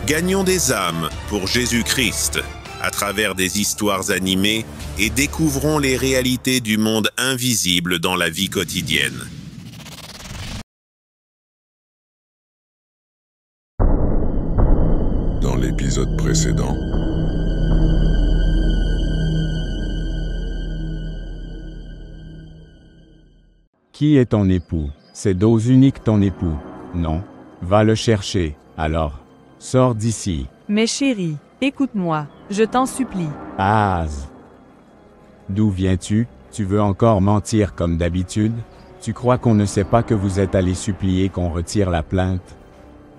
Gagnons des âmes pour Jésus-Christ à travers des histoires animées et découvrons les réalités du monde invisible dans la vie quotidienne. Dans l'épisode précédent, Qui est ton époux? C'est Dose unique ton époux. Non. Va le chercher, alors. Sors d'ici. Mais chérie, écoute-moi, je t'en supplie. Az. D'où viens-tu? Tu veux encore mentir comme d'habitude? Tu crois qu'on ne sait pas que vous êtes allé supplier qu'on retire la plainte?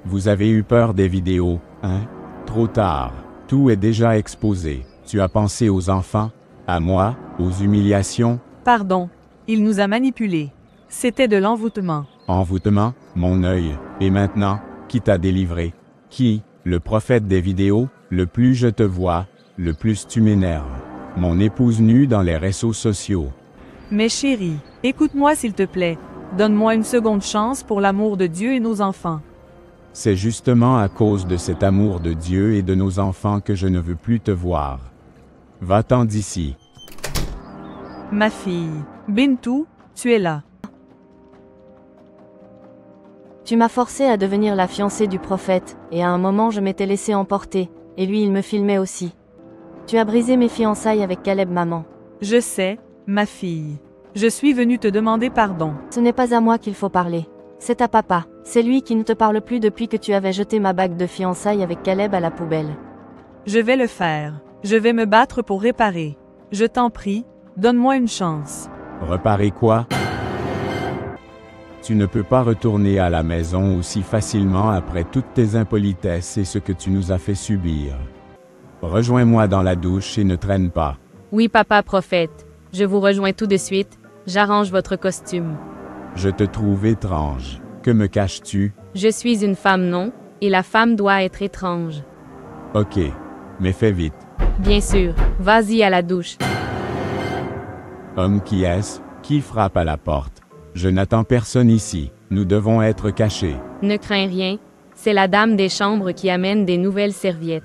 Vous avez eu peur des vidéos, hein? Trop tard. Tout est déjà exposé. Tu as pensé aux enfants? À moi? Aux humiliations? Pardon, il nous a manipulés. C'était de l'envoûtement. Envoûtement? Mon œil. Et maintenant, qui t'a délivré? Qui? Le prophète des vidéos? Le plus je te vois, le plus tu m'énerves. Mon épouse nue dans les réseaux sociaux. Mais chérie, écoute-moi s'il te plaît. Donne-moi une seconde chance pour l'amour de Dieu et nos enfants. C'est justement à cause de cet amour de Dieu et de nos enfants que je ne veux plus te voir. Va-t'en d'ici. Ma fille, Bintou, tu es là. Tu m'as forcé à devenir la fiancée du prophète, et à un moment je m'étais laissé emporter, et lui il me filmait aussi. Tu as brisé mes fiançailles avec Caleb, maman. Je sais, ma fille. Je suis venue te demander pardon. Ce n'est pas à moi qu'il faut parler. C'est à papa. C'est lui qui ne te parle plus depuis que tu avais jeté ma bague de fiançailles avec Caleb à la poubelle. Je vais le faire. Je vais me battre pour réparer. Je t'en prie, donne-moi une chance. Reparer quoi? Tu ne peux pas retourner à la maison aussi facilement après toutes tes impolitesses et ce que tu nous as fait subir. Rejoins-moi dans la douche et ne traîne pas. Oui, papa prophète. Je vous rejoins tout de suite. J'arrange votre costume. Je te trouve étrange. Que me caches-tu? Je suis une femme, non? Et la femme doit être étrange. Ok, mais fais vite. Bien sûr. Vas-y à la douche. Homme qui est-ce? Qui frappe à la porte? Je n'attends personne ici. Nous devons être cachés. Ne crains rien. C'est la dame des chambres qui amène des nouvelles serviettes.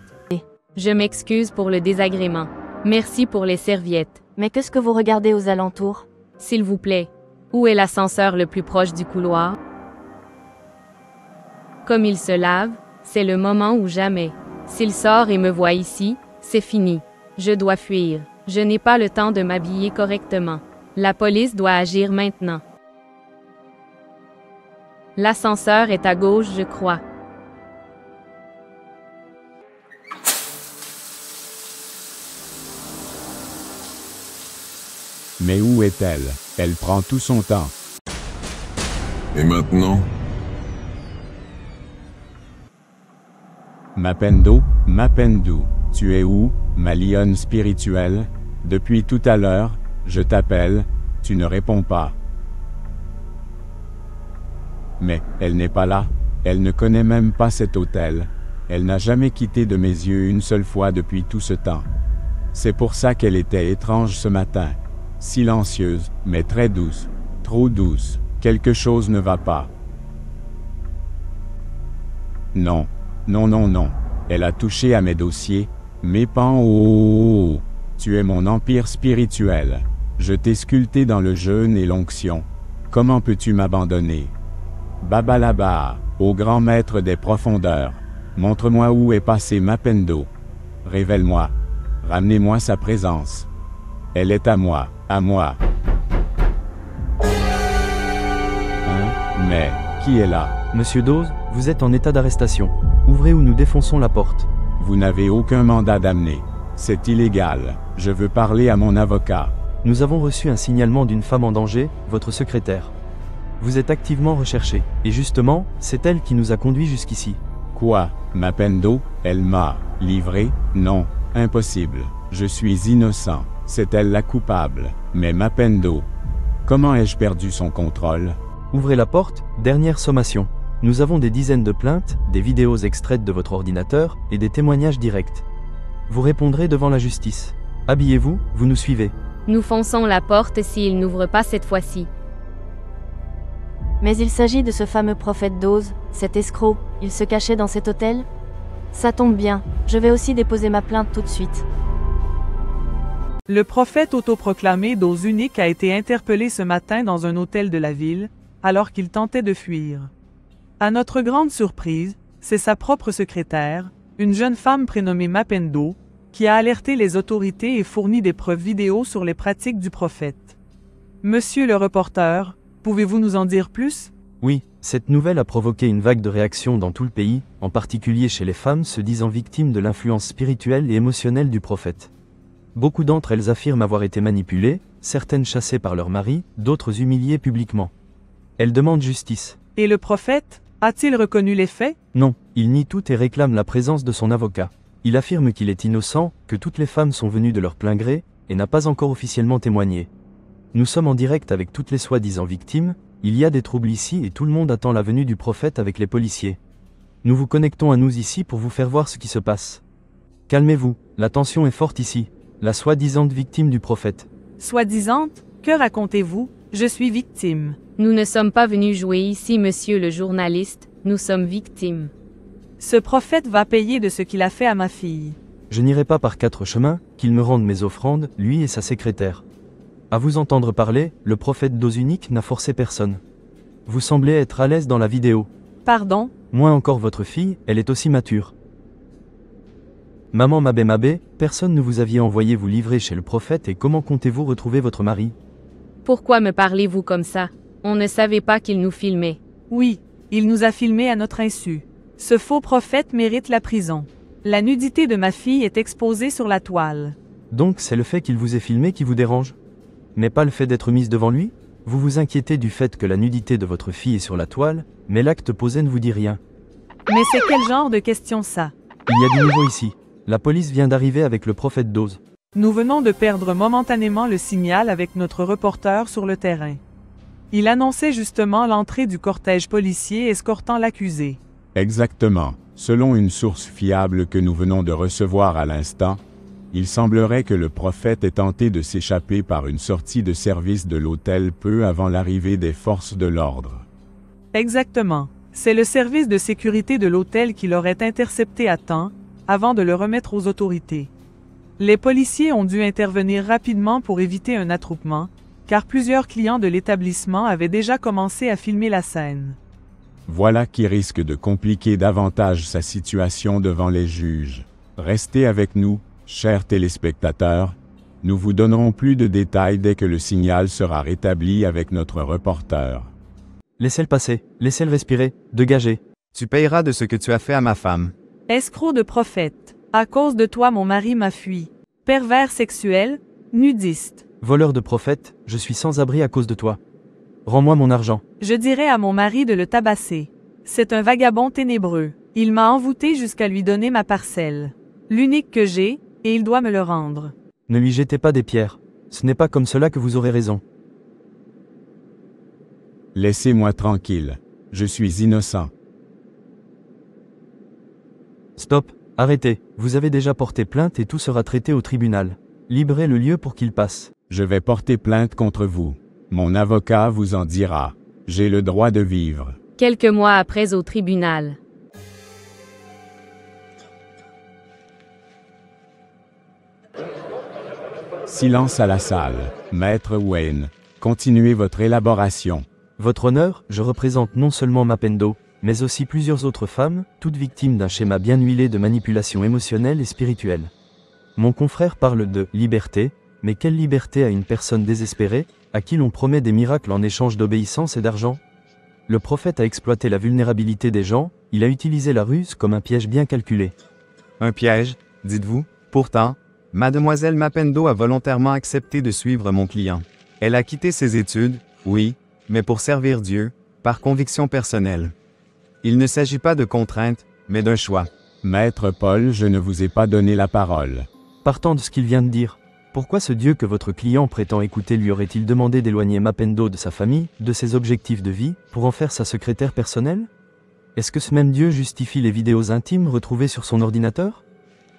Je m'excuse pour le désagrément. Merci pour les serviettes. Mais qu'est-ce que vous regardez aux alentours? S'il vous plaît, où est l'ascenseur le plus proche du couloir? Comme il se lave, c'est le moment ou jamais. S'il sort et me voit ici, c'est fini. Je dois fuir. Je n'ai pas le temps de m'habiller correctement. La police doit agir maintenant. L'ascenseur est à gauche, je crois. Mais où est-elle? Elle prend tout son temps. et maintenant, Mapendo, Mapendou, tu es où, ma lionne spirituelle? Depuis tout à l'heure, je t'appelle, tu ne réponds pas. Mais, elle n'est pas là, elle ne connaît même pas cet hôtel, elle n'a jamais quitté de mes yeux une seule fois depuis tout ce temps. C'est pour ça qu'elle était étrange ce matin. Silencieuse, mais très douce, trop douce, quelque chose ne va pas. Non, non, non, non, elle a touché à mes dossiers, mes pans, oh, tu es mon empire spirituel. Je t'ai sculpté dans le jeûne et l'onction. Comment peux-tu m'abandonner? Babalaba, ô grand maître des profondeurs, montre-moi où est passé Mapendo. Révèle-moi. Ramenez-moi sa présence. Elle est à moi, à moi. Hein? Mais, qui est là? Monsieur Dose, vous êtes en état d'arrestation. Ouvrez ou nous défonçons la porte. Vous n'avez aucun mandat d'amener. C'est illégal. Je veux parler à mon avocat. Nous avons reçu un signalement d'une femme en danger, votre secrétaire. Vous êtes activement recherché. Et justement, c'est elle qui nous a conduits jusqu'ici. Quoi? Mapendo? Elle m'a livré? Non, impossible. Je suis innocent. C'est elle la coupable. Mais Mapendo, comment ai-je perdu son contrôle? Ouvrez la porte, dernière sommation. Nous avons des dizaines de plaintes, des vidéos extraites de votre ordinateur et des témoignages directs. Vous répondrez devant la justice. Habillez-vous, vous nous suivez. Nous fonçons la porte s'il n'ouvre pas cette fois-ci. Mais il s'agit de ce fameux prophète Dose, cet escroc, il se cachait dans cet hôtel? Ça tombe bien, je vais aussi déposer ma plainte tout de suite. Le prophète autoproclamé dose unique a été interpellé ce matin dans un hôtel de la ville, alors qu'il tentait de fuir. À notre grande surprise, c'est sa propre secrétaire, une jeune femme prénommée Mapendo, qui a alerté les autorités et fourni des preuves vidéo sur les pratiques du prophète. Monsieur le reporter, pouvez-vous nous en dire plus? Oui, cette nouvelle a provoqué une vague de réactions dans tout le pays, en particulier chez les femmes se disant victimes de l'influence spirituelle et émotionnelle du prophète. Beaucoup d'entre elles affirment avoir été manipulées, certaines chassées par leur mari, d'autres humiliées publiquement. Elles demandent justice. Et le prophète, a-t-il reconnu les faits? Non, il nie tout et réclame la présence de son avocat. Il affirme qu'il est innocent, que toutes les femmes sont venues de leur plein gré, et n'a pas encore officiellement témoigné. Nous sommes en direct avec toutes les soi-disant victimes, il y a des troubles ici et tout le monde attend la venue du prophète avec les policiers. Nous vous connectons à nous ici pour vous faire voir ce qui se passe. Calmez-vous, la tension est forte ici. La soi-disante victime du prophète. Soi-disante? Que racontez-vous? Je suis victime. Nous ne sommes pas venus jouer ici, monsieur le journaliste, nous sommes victimes. Ce prophète va payer de ce qu'il a fait à ma fille. Je n'irai pas par 4 chemins, qu'il me rende mes offrandes, lui et sa secrétaire. À vous entendre parler, le prophète dose unique n'a forcé personne. Vous semblez être à l'aise dans la vidéo. Pardon? Moins encore votre fille, elle est aussi mature. Maman Mabé, personne ne vous aviez envoyé vous livrer chez le prophète et comment comptez-vous retrouver votre mari? Pourquoi me parlez-vous comme ça? On ne savait pas qu'il nous filmait. Oui, il nous a filmés à notre insu. Ce faux prophète mérite la prison. La nudité de ma fille est exposée sur la toile. Donc c'est le fait qu'il vous ait filmé qui vous dérange? Mais pas le fait d'être mise devant lui? Vous vous inquiétez du fait que la nudité de votre fille est sur la toile, mais l'acte posé ne vous dit rien. Mais c'est quel genre de question ça? Il y a du nouveau ici. La police vient d'arriver avec le prophète Dose. Nous venons de perdre momentanément le signal avec notre reporter sur le terrain. Il annonçait justement l'entrée du cortège policier escortant l'accusé. Exactement. Selon une source fiable que nous venons de recevoir à l'instant, il semblerait que le prophète ait tenté de s'échapper par une sortie de service de l'hôtel peu avant l'arrivée des forces de l'ordre. Exactement. C'est le service de sécurité de l'hôtel qui l'aurait intercepté à temps, avant de le remettre aux autorités. Les policiers ont dû intervenir rapidement pour éviter un attroupement, car plusieurs clients de l'établissement avaient déjà commencé à filmer la scène. Voilà qui risque de compliquer davantage sa situation devant les juges. Restez avec nous, chers téléspectateurs. Nous vous donnerons plus de détails dès que le signal sera rétabli avec notre reporter. Laissez-le passer, laissez-le respirer, dégagez. Tu payeras de ce que tu as fait à ma femme. Escroc de prophète. À cause de toi mon mari m'a fui. Pervers sexuel, nudiste. Voleur de prophète, je suis sans abri à cause de toi. Rends-moi mon argent. Je dirais à mon mari de le tabasser. C'est un vagabond ténébreux. Il m'a envoûté jusqu'à lui donner ma parcelle. L'unique que j'ai, et il doit me le rendre. Ne lui jetez pas des pierres. Ce n'est pas comme cela que vous aurez raison. Laissez-moi tranquille. Je suis innocent. Stop, arrêtez, vous avez déjà porté plainte et tout sera traité au tribunal. Libérez le lieu pour qu'il passe. Je vais porter plainte contre vous. Mon avocat vous en dira. J'ai le droit de vivre. Quelques mois après au tribunal. Silence à la salle. Maître Wayne, continuez votre élaboration. Votre honneur, je représente non seulement Mapendo, mais aussi plusieurs autres femmes, toutes victimes d'un schéma bien huilé de manipulation émotionnelle et spirituelle. Mon confrère parle de « liberté », mais quelle liberté à une personne désespérée, à qui l'on promet des miracles en échange d'obéissance et d'argent? Le prophète a exploité la vulnérabilité des gens, il a utilisé la ruse comme un piège bien calculé. Un piège, dites-vous? Pourtant, Mademoiselle Mapendo a volontairement accepté de suivre mon client. Elle a quitté ses études, oui, mais pour servir Dieu, par conviction personnelle. Il ne s'agit pas de contrainte, mais d'un choix. Maître Paul, je ne vous ai pas donné la parole. Partant de ce qu'il vient de dire, pourquoi ce Dieu que votre client prétend écouter lui aurait-il demandé d'éloigner Mapendo de sa famille, de ses objectifs de vie, pour en faire sa secrétaire personnelle? Est-ce que ce même Dieu justifie les vidéos intimes retrouvées sur son ordinateur?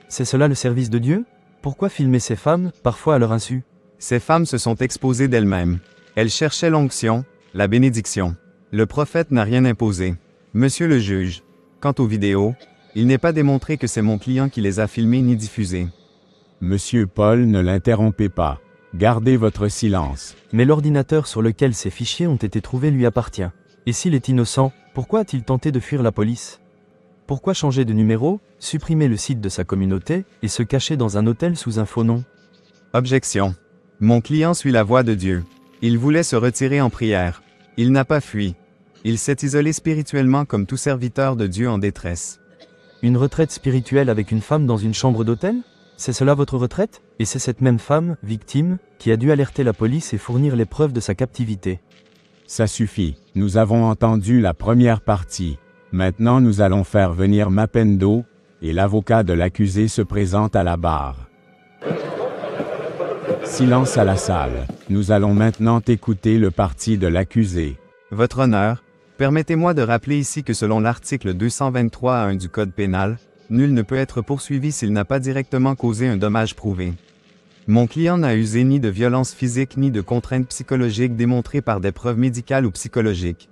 C'est cela le service de Dieu? Pourquoi filmer ces femmes, parfois à leur insu? Ces femmes se sont exposées d'elles-mêmes. Elles cherchaient l'onction, la bénédiction. Le prophète n'a rien imposé. Monsieur le juge, quant aux vidéos, Il n'est pas démontré que c'est mon client qui les a filmés ni diffusés. Monsieur Paul, ne l'interrompez pas. Gardez votre silence. Mais l'ordinateur sur lequel ces fichiers ont été trouvés lui appartient. Et s'il est innocent, pourquoi a-t-il tenté de fuir la police? Pourquoi changer de numéro, supprimer le site de sa communauté, et se cacher dans un hôtel sous un faux nom? Objection. Mon client suit la voie de Dieu. Il voulait se retirer en prière. Il n'a pas fui. Il s'est isolé spirituellement comme tout serviteur de Dieu en détresse. Une retraite spirituelle avec une femme dans une chambre d'hôtel? C'est cela votre retraite? Et c'est cette même femme, victime, qui a dû alerter la police et fournir les preuves de sa captivité. Ça suffit, nous avons entendu la première partie. Maintenant nous allons faire venir Mapendo, et l'avocat de l'accusé se présente à la barre. Silence à la salle. Nous allons maintenant écouter le parti de l'accusé. Votre honneur, permettez-moi de rappeler ici que selon l'article 223-1 du Code pénal, nul ne peut être poursuivi s'il n'a pas directement causé un dommage prouvé. Mon client n'a usé ni de violence physique ni de contraintes psychologiques démontrées par des preuves médicales ou psychologiques.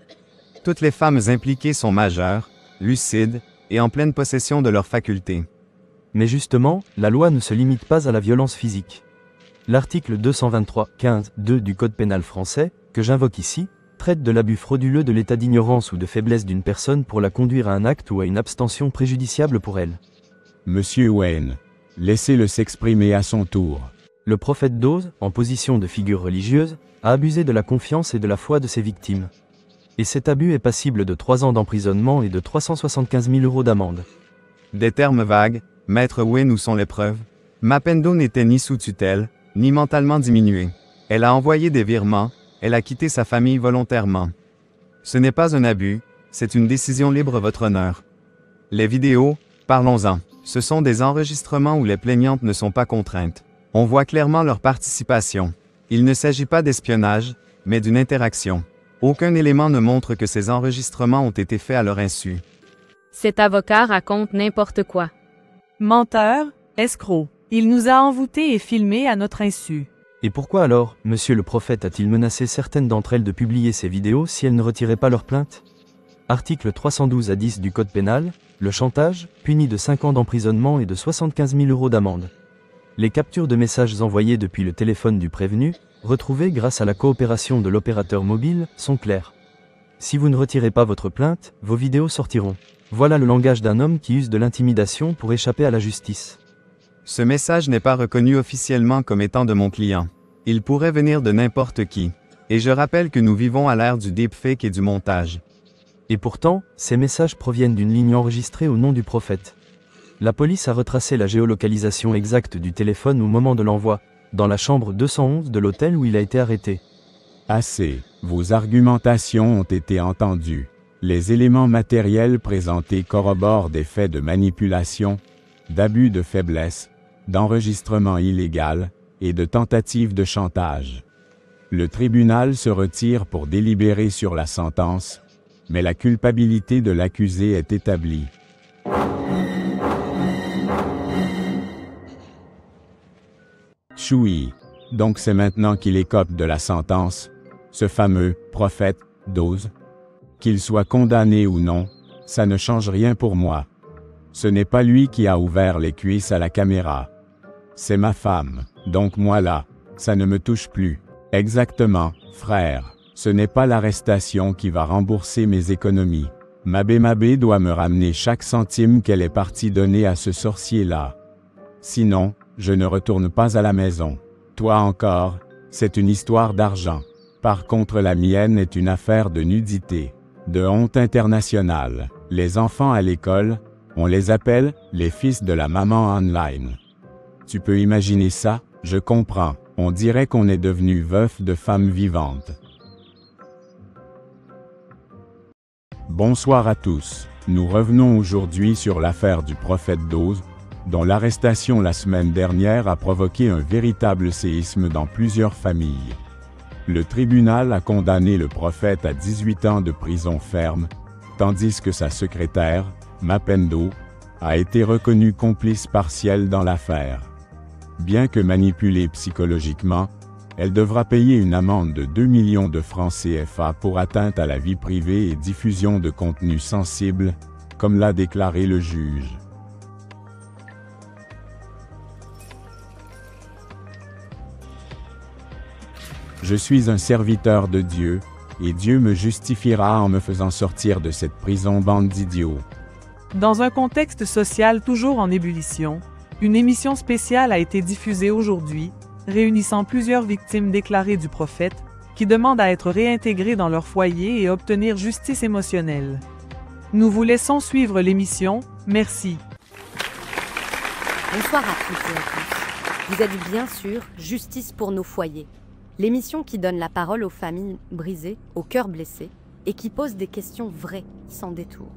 Toutes les femmes impliquées sont majeures, lucides et en pleine possession de leurs facultés. Mais justement, la loi ne se limite pas à la violence physique. L'article 223-15-2 du Code pénal français, que j'invoque ici, traite de l'abus frauduleux de l'état d'ignorance ou de faiblesse d'une personne pour la conduire à un acte ou à une abstention préjudiciable pour elle. Monsieur Wayne, laissez-le s'exprimer à son tour. Le prophète Dose, en position de figure religieuse, a abusé de la confiance et de la foi de ses victimes. Et cet abus est passible de 3 ans d'emprisonnement et de 375 000 € d'amende. Des termes vagues, maître Wayne, où sont les preuves? Mapendo n'était ni sous tutelle, ni mentalement diminuée. Elle a envoyé des virements, elle a quitté sa famille volontairement. Ce n'est pas un abus, c'est une décision libre, votre honneur. Les vidéos, parlons-en. Ce sont des enregistrements où les plaignantes ne sont pas contraintes. On voit clairement leur participation. Il ne s'agit pas d'espionnage, mais d'une interaction. Aucun élément ne montre que ces enregistrements ont été faits à leur insu. Cet avocat raconte n'importe quoi. Menteur, escroc. Il nous a envoûtés et filmés à notre insu. Et pourquoi alors, monsieur le prophète a-t-il menacé certaines d'entre elles de publier ces vidéos si elles ne retiraient pas leur plainte? Article 312-10 du Code pénal, le chantage, puni de 5 ans d'emprisonnement et de 75 000 € d'amende. Les captures de messages envoyés depuis le téléphone du prévenu, retrouvées grâce à la coopération de l'opérateur mobile, sont claires. Si vous ne retirez pas votre plainte, vos vidéos sortiront. Voilà le langage d'un homme qui use de l'intimidation pour échapper à la justice. Ce message n'est pas reconnu officiellement comme étant de mon client. Il pourrait venir de n'importe qui. Et je rappelle que nous vivons à l'ère du deepfake et du montage. Et pourtant, ces messages proviennent d'une ligne enregistrée au nom du prophète. La police a retracé la géolocalisation exacte du téléphone au moment de l'envoi, dans la chambre 211 de l'hôtel où il a été arrêté. Assez, vos argumentations ont été entendues. Les éléments matériels présentés corroborent des faits de manipulation, d'abus de faiblesse, d'enregistrement illégal et de tentative de chantage. Le tribunal se retire pour délibérer sur la sentence, mais la culpabilité de l'accusé est établie. Choui, donc c'est maintenant qu'il écope de la sentence, ce fameux prophète Dose. Qu'il soit condamné ou non, ça ne change rien pour moi. Ce n'est pas lui qui a ouvert les cuisses à la caméra. C'est ma femme, donc moi là, ça ne me touche plus. Exactement, frère, ce n'est pas l'arrestation qui va rembourser mes économies. Mabé doit me ramener chaque centime qu'elle est partie donner à ce sorcier-là. Sinon, je ne retourne pas à la maison. Toi encore, c'est une histoire d'argent. Par contre la mienne est une affaire de nudité, de honte internationale. Les enfants à l'école, on les appelle les fils de la maman online. Tu peux imaginer ça? Je comprends. On dirait qu'on est devenu veuf de femmes vivantes. Bonsoir à tous. Nous revenons aujourd'hui sur l'affaire du prophète Dose, dont l'arrestation la semaine dernière a provoqué un véritable séisme dans plusieurs familles. Le tribunal a condamné le prophète à 18 ans de prison ferme, tandis que sa secrétaire, Mapendo, a été reconnue complice partielle dans l'affaire. Bien que manipulée psychologiquement, elle devra payer une amende de 2 millions de francs CFA pour atteinte à la vie privée et diffusion de contenus sensibles, comme l'a déclaré le juge. Je suis un serviteur de Dieu, et Dieu me justifiera en me faisant sortir de cette prison, bande d'idiots. Dans un contexte social toujours en ébullition, une émission spéciale a été diffusée aujourd'hui, réunissant plusieurs victimes déclarées du prophète, qui demandent à être réintégrées dans leur foyer et obtenir justice émotionnelle. Nous vous laissons suivre l'émission, merci. Bonsoir à toutes et à tous. Vous êtes bien sûr Justice pour nos foyers, l'émission qui donne la parole aux familles brisées, aux cœurs blessés, et qui pose des questions vraies, sans détour.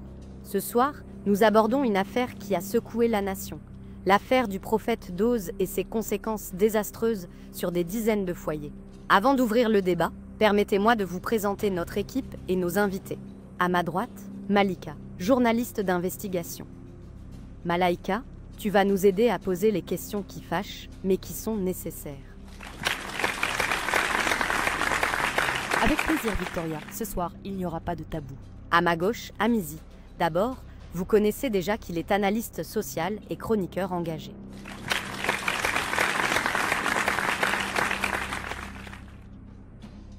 Ce soir, nous abordons une affaire qui a secoué la nation, l'affaire du prophète d'Oz et ses conséquences désastreuses sur des dizaines de foyers. Avant d'ouvrir le débat, permettez-moi de vous présenter notre équipe et nos invités. À ma droite, Malika, journaliste d'investigation. Malaika, tu vas nous aider à poser les questions qui fâchent, mais qui sont nécessaires. Avec plaisir, Victoria. Ce soir, il n'y aura pas de tabou. À ma gauche, Amizi. D'abord, vous connaissez déjà qu'il est analyste social et chroniqueur engagé.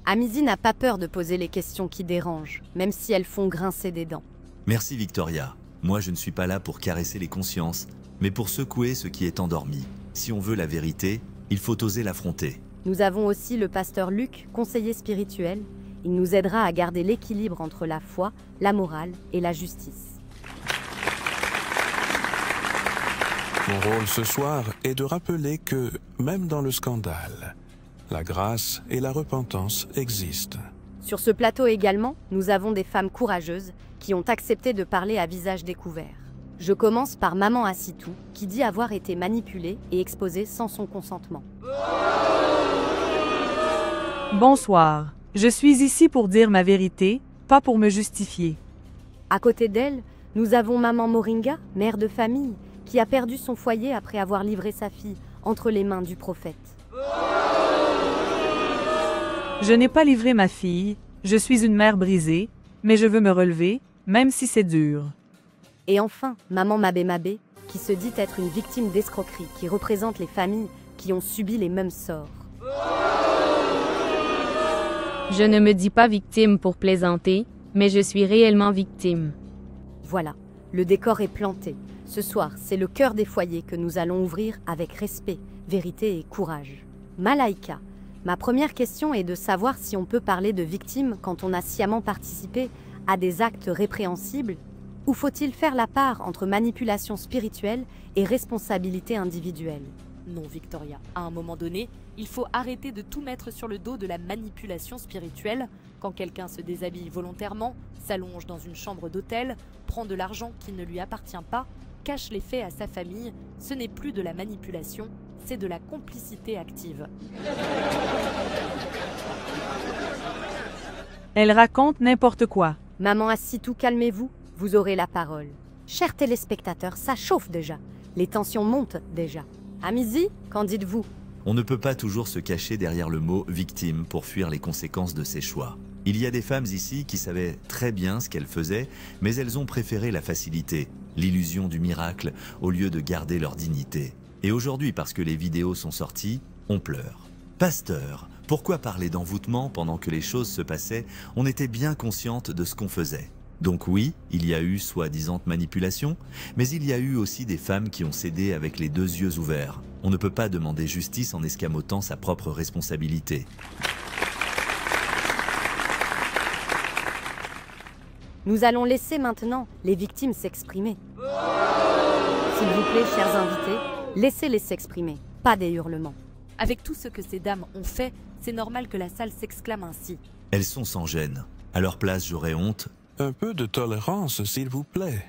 Amizi n'a pas peur de poser les questions qui dérangent, même si elles font grincer des dents. Merci Victoria. Moi je ne suis pas là pour caresser les consciences, mais pour secouer ce qui est endormi. Si on veut la vérité, il faut oser l'affronter. Nous avons aussi le pasteur Luc, conseiller spirituel. Il nous aidera à garder l'équilibre entre la foi, la morale et la justice. Mon rôle ce soir est de rappeler que, même dans le scandale, la grâce et la repentance existent. Sur ce plateau également, nous avons des femmes courageuses qui ont accepté de parler à visage découvert. Je commence par Maman Assitou, qui dit avoir été manipulée et exposée sans son consentement. Bonsoir. Je suis ici pour dire ma vérité, pas pour me justifier. À côté d'elle, nous avons Maman Moringa, mère de famille, qui a perdu son foyer après avoir livré sa fille entre les mains du prophète. Je n'ai pas livré ma fille, je suis une mère brisée, mais je veux me relever, même si c'est dur. Et enfin, Maman Mabé Mabé, qui se dit être une victime d'escroquerie, qui représente les familles qui ont subi les mêmes sorts. Je ne me dis pas victime pour plaisanter, mais je suis réellement victime. Voilà, le décor est planté. Ce soir, c'est le cœur des foyers que nous allons ouvrir avec respect, vérité et courage. Malaika, ma première question est de savoir si on peut parler de victime quand on a sciemment participé à des actes répréhensibles, ou faut-il faire la part entre manipulation spirituelle et responsabilité individuelle? Non, Victoria. À un moment donné, il faut arrêter de tout mettre sur le dos de la manipulation spirituelle. Quand quelqu'un se déshabille volontairement, s'allonge dans une chambre d'hôtel, prend de l'argent qui ne lui appartient pas, cache les faits à sa famille, ce n'est plus de la manipulation, c'est de la complicité active. Elle raconte n'importe quoi. Maman Assitou, calmez-vous, vous aurez la parole. Chers téléspectateurs, ça chauffe déjà. Les tensions montent déjà. Amizi, qu'en dites-vous? On ne peut pas toujours se cacher derrière le mot « victime » pour fuir les conséquences de ses choix. Il y a des femmes ici qui savaient très bien ce qu'elles faisaient, mais elles ont préféré la facilité, l'illusion du miracle, au lieu de garder leur dignité. Et aujourd'hui, parce que les vidéos sont sorties, on pleure. Pasteur, pourquoi parler d'envoûtement pendant que les choses se passaient? On était bien consciente de ce qu'on faisait. Donc oui, il y a eu soi-disant manipulation, mais il y a eu aussi des femmes qui ont cédé avec les deux yeux ouverts. On ne peut pas demander justice en escamotant sa propre responsabilité. Nous allons laisser maintenant les victimes s'exprimer. S'il vous plaît, chers invités, laissez-les s'exprimer, pas des hurlements. Avec tout ce que ces dames ont fait, c'est normal que la salle s'exclame ainsi. Elles sont sans gêne. À leur place, j'aurais honte. Un peu de tolérance, s'il vous plaît.